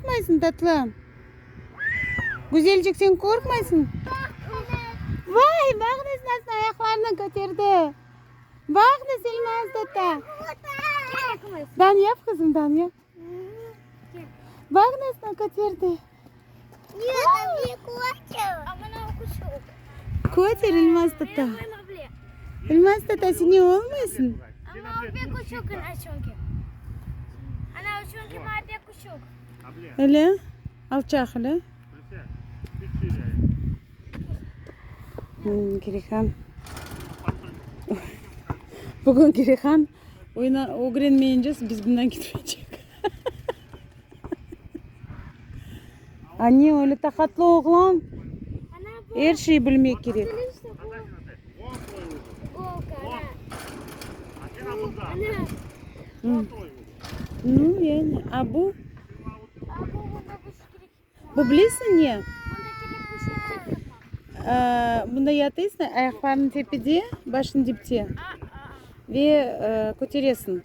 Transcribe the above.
Korkmaysın tatlım. Güzelcik sen korkmaysın. Vay bak nasıl ayaklarını götürdü. Bak nasıl ilmaz tata. Dan yap kızım dan yap. Bak nasıl götürdü. Koçer ilmaz tata. İlmaz tata seni olmasın. Öyle. Alçak öyle. Girihan. Bugün Girihan öğrenmeyince biz bundan gitmeyecek. Anne öyle takatlı oğlan. Her şeyi bilmek gerek. Yani bu bilirsin ya. Bunda yatıyorsun ayaklarını tepede, başını dipte ve götürüyorsun.